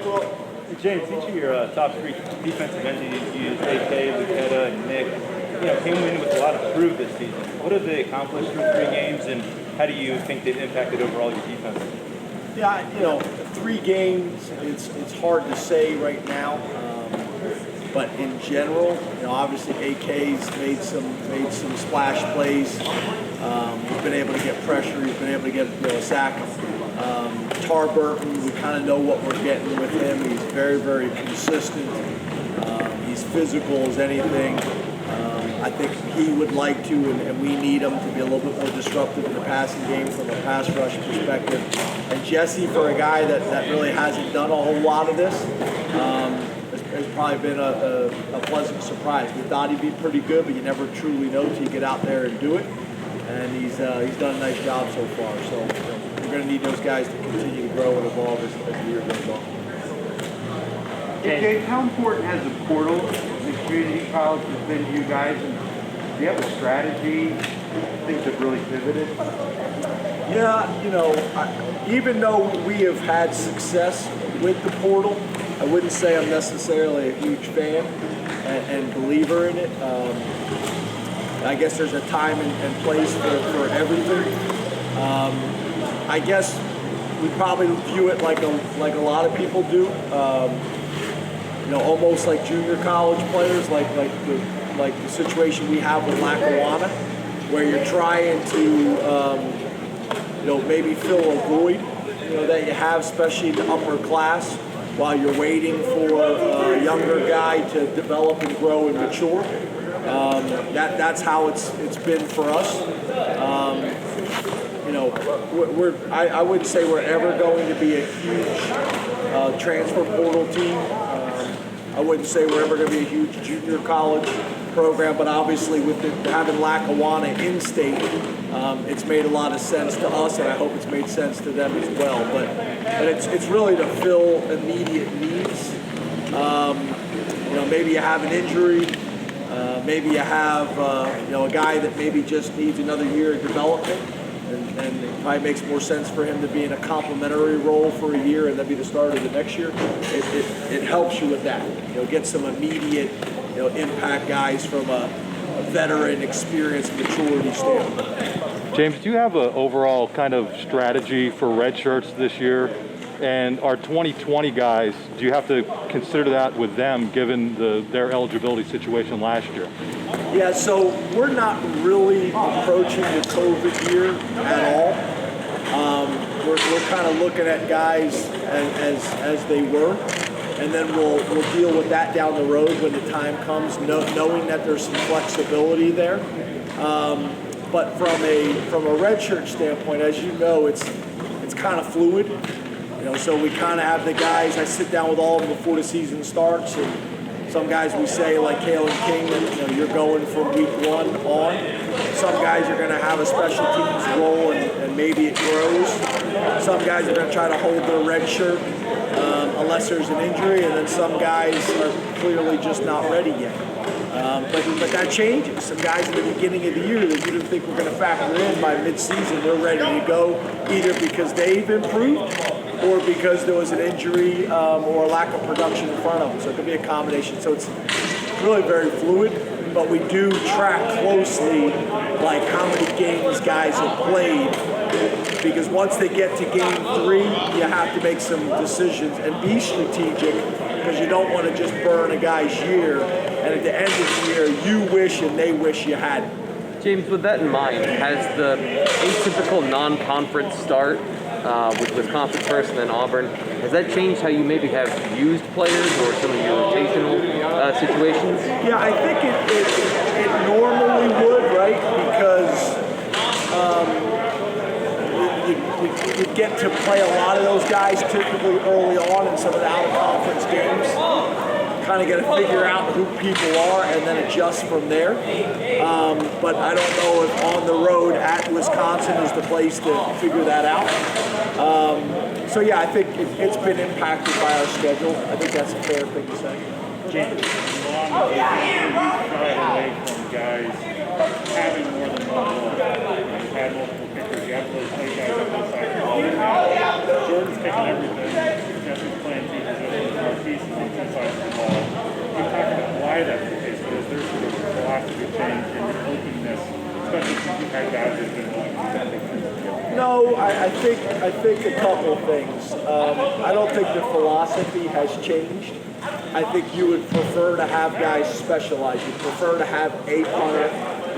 Well, James, each of your top three defensive ends you used, AK, Lucetta, and Nick, came in with a lot of prove this season. What have they accomplished through 3 games, and how do you think they've impacted overall your defense? Yeah, 3 games, it's hard to say right now. But in general, obviously AK's made some splash plays. He's been able to get pressure. He's been able to get a sack. Burton, we kind of know what we're getting with him. He's very, very consistent. He's physical as anything. I think he would like to, and we need him to be a little bit more disruptive in the passing game from a pass rush perspective. And Jesse, for a guy that really hasn't done a whole lot of this, has probably been a pleasant surprise. We thought he'd be pretty good, but you never truly know till you get out there and do it. And he's done a nice job so far. So we're going to need those guys to continue to grow and evolve as the year goes on. Okay, how important has the portal in community college has been to you guys? And do you have a strategy? Things have really pivoted? Yeah, even though we have had success with the portal, I wouldn't say I'm necessarily a huge fan and believer in it. I guess there's a time and place for everything. I guess we probably view it like a lot of people do. Almost like junior college players, like the situation we have with Lackawanna, where you're trying to maybe fill a void that you have, especially in the upper class, while you're waiting for a younger guy to develop and grow and mature. That's how it's been for us. I wouldn't say we're ever going to be a huge transfer portal team. I wouldn't say we're ever going to be a huge junior college program, but obviously with having Lackawanna in-state, it's made a lot of sense to us, and I hope it's made sense to them as well. But it's really to fill immediate needs. Maybe you have an injury, maybe you have a guy that maybe just needs another year of development, and it probably makes more sense for him to be in a complementary role for a year and then be the starter the next year. It helps you with that. Get some immediate impact guys from a veteran, experience, maturity standpoint. James, do you have an overall kind of strategy for Redshirts this year? And our 2020 guys, do you have to consider that with them given their eligibility situation last year? Yeah, so we're not really approaching the COVID year at all. We're kind of looking at guys as they were, and then we'll deal with that down the road when the time comes, knowing that there's some flexibility there. But from a redshirt standpoint, as you know, it's kind of fluid. So we kind of have the guys. I sit down with all of them before the season starts, and some guys we say, like Kalen King, that you're going from week 1 on. Some guys are going to have a special teams role, and maybe it grows. Some guys are going to try to hold their red shirt unless there's an injury, and then some guys are clearly just not ready yet. But that changes. Some guys at the beginning of the year that you didn't think were going to factor in by mid-season, they're ready to go either because they've improved or because there was an injury or a lack of production in front of them. So it could be a combination. So it's really very fluid, but we do track closely like how many games guys have played, because once they get to game 3, you have to make some decisions and be strategic, because you don't want to just burn a guy's year, and at the end of the year, you wish and they wish you hadn't. James, with that in mind, has the atypical non-conference start with Wisconsin first and then Auburn, has that changed how you maybe have used players or some of your rotational situations? Yeah, I think it normally would, right? Because you get to play a lot of those guys typically early on in some of the out-of-conference games. Kind of got to figure out who people are and then adjust from there. But I don't know if on the road at Wisconsin is the place to figure that out. So yeah, I think it's been impacted by our schedule. I think that's a fair thing to say. James, along with you shy away from guys having more than one role. You've had multiple kickers, you have to play guys on both sides of the ball. Jordan's kicking everything. Jesse's playing two positions. I think a couple of things. I don't think the philosophy has changed. I think you would prefer to have guys specialize. You prefer to have a punter.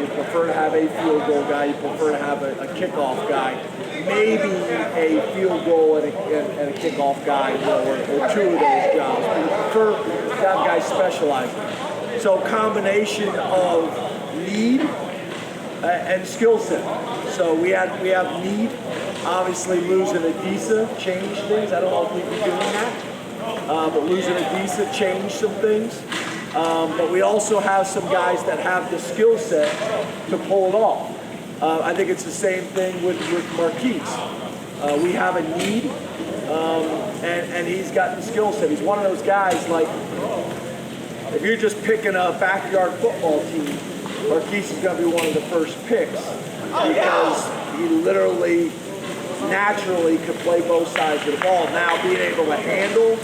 You prefer to have a field goal guy. You prefer to have a kickoff guy. Maybe a field goal and a kickoff guy, or two of those jobs. But you prefer to have guys specializing. So combination of need and skill set. So we have need. Obviously, losing Adisa changed things. I don't know if we'd be doing that, but losing Adisa changed some things. But we also have some guys that have the skill set to pull it off. I think it's the same thing with Marquise. We have a need, and he's got the skill set. He's one of those guys, like, if you're just picking a backyard football team, Marquise is going to be one of the first picks because he literally, naturally could play both sides of the ball. Now, being able to handle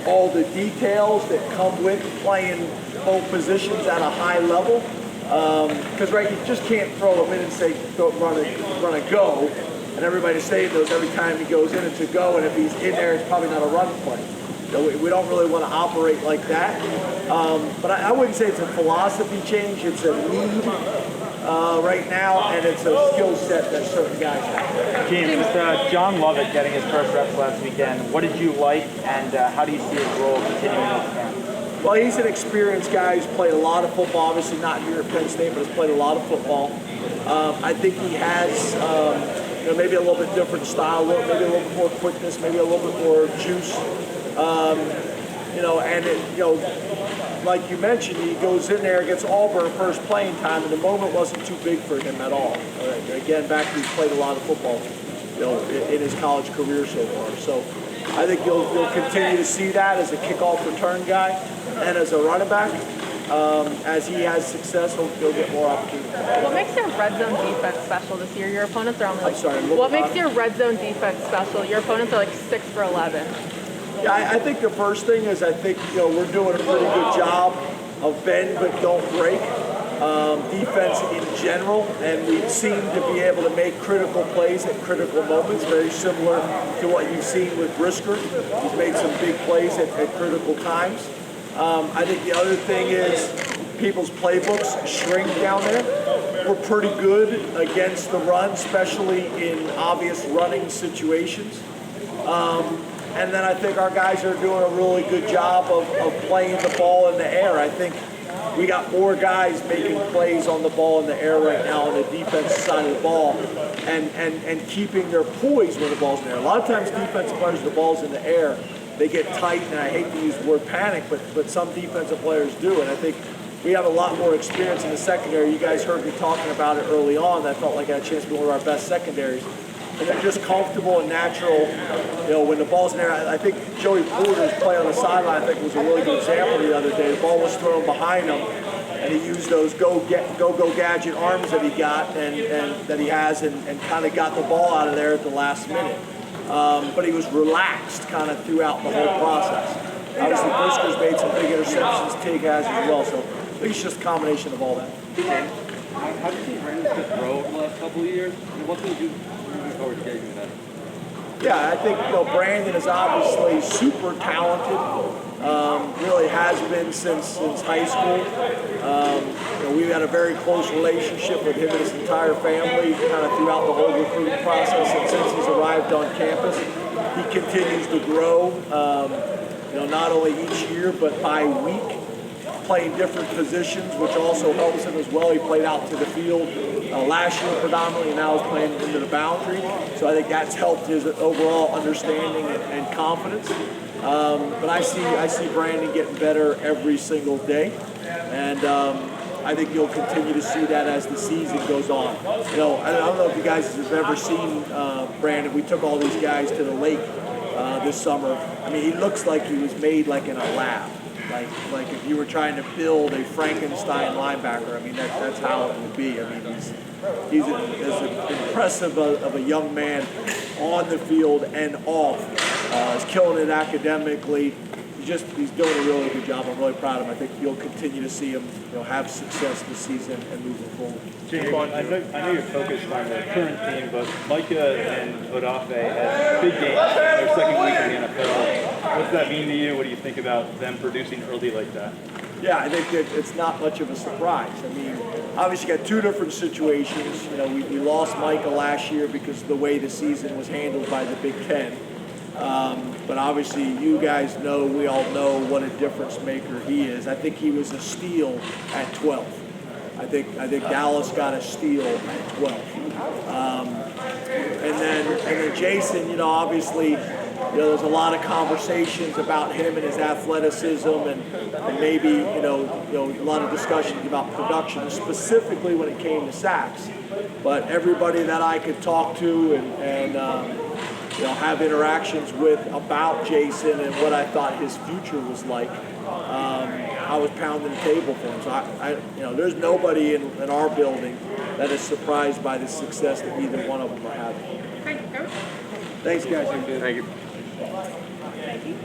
all the details that come with playing both positions at a high level, because right, you just can't throw him in and say go run a go, and everybody saying those every time he goes in, it's a go, and if he's in there, it's probably not a run play. So we don't really want to operate like that. But I wouldn't say it's a philosophy change. It's a need right now, and it's a skill set that certain guys have. James, John Lovett getting his first reps last weekend. What did you like, and how do you see his role continuing this camp? Well, he's an experienced guy. He's played a lot of football. Obviously not here at Penn State, but has played a lot of football. I think he has maybe a little bit different style, maybe a little bit more quickness, maybe a little bit more juice. Like you mentioned, he goes in there against Auburn first playing time, and the moment wasn't too big for him at all. Again, back he's played a lot of football, in his college career so far. So I think you'll continue to see that as a kickoff return guy and as a running back. As he has success, he'll get more opportunity. What makes your red zone defense special this year? Your opponents are only like. I'm sorry, what makes your red zone defense special? Your opponents are like 6 for 11. Yeah, I think the first thing is we're doing a pretty good job of bend but don't break defense in general, and we seem to be able to make critical plays at critical moments, very similar to what you've seen with Redshirt. He's made some big plays at critical times. I think the other thing is people's playbooks shrink down there. We're pretty good against the run, especially in obvious running situations. And then I think our guys are doing a really good job of playing the ball in the air. I think we got more guys making plays on the ball in the air right now on the defensive side of the ball and keeping their poise when the ball's in the air. A lot of times defensive players, the ball's in the air, they get tight, and I hate to use the word panic, but some defensive players do. And I think we have a lot more experience in the secondary. You guys heard me talking about it early on. I felt like I had a chance to be one of our best secondaries. And they're just comfortable and natural, when the ball's in there. I think Joey Porter's play on the sideline, I think, was a really good example the other day. The ball was thrown behind him, and he used those go gadget arms that he got and that he has, and kind of got the ball out of there at the last minute. But he was relaxed kind of throughout the whole process. Obviously, Brisker's made some big interceptions. Tig has as well. So I think it's just a combination of all that. How do you see Brandon grow over the last couple of years? And what can you do moving forward to get you better? Yeah, I think Brandon is obviously super talented. Really has been since high school. We've had a very close relationship with him and his entire family kind of throughout the whole recruiting process, and since he's arrived on campus, he continues to grow. Not only each year but by week, playing different positions, which also helps him as well. He played out to the field last year predominantly, and now he's playing into the boundary. So I think that's helped his overall understanding and confidence. But I see Brandon getting better every single day, and I think you'll continue to see that as the season goes on. I don't know if you guys have ever seen Brandon. We took all these guys to the lake this summer. I mean, he looks like he was made like in a lab. Like if you were trying to build a Frankenstein linebacker, I mean, that's how it would be. I mean, he's as impressive of a young man on the field and off. He's killing it academically. He's he's doing a really good job. I'm really proud of him. I think you'll continue to see him, have success this season and moving forward. I know you're focused on the current team, but Micah and Odafe had big games in their second week in the NFL. What's that mean to you? What do you think about them producing early like that? Yeah, I think that it's not much of a surprise. I mean, obviously you got two different situations. We lost Micah last year because of the way the season was handled by the Big Ten. But obviously you guys know, we all know what a difference maker he is. I think he was a steal at 12. I think Dallas got a steal at 12. And then Jason, obviously, there's a lot of conversations about him and his athleticism, and maybe a lot of discussions about production, specifically when it came to sacks. But everybody that I could talk to and have interactions with about Jason and what I thought his future was like, I was pounding the table for him. So there's nobody in our building that is surprised by the success that either one of them are having. Thank you, Coach. Thanks, guys. Thank you.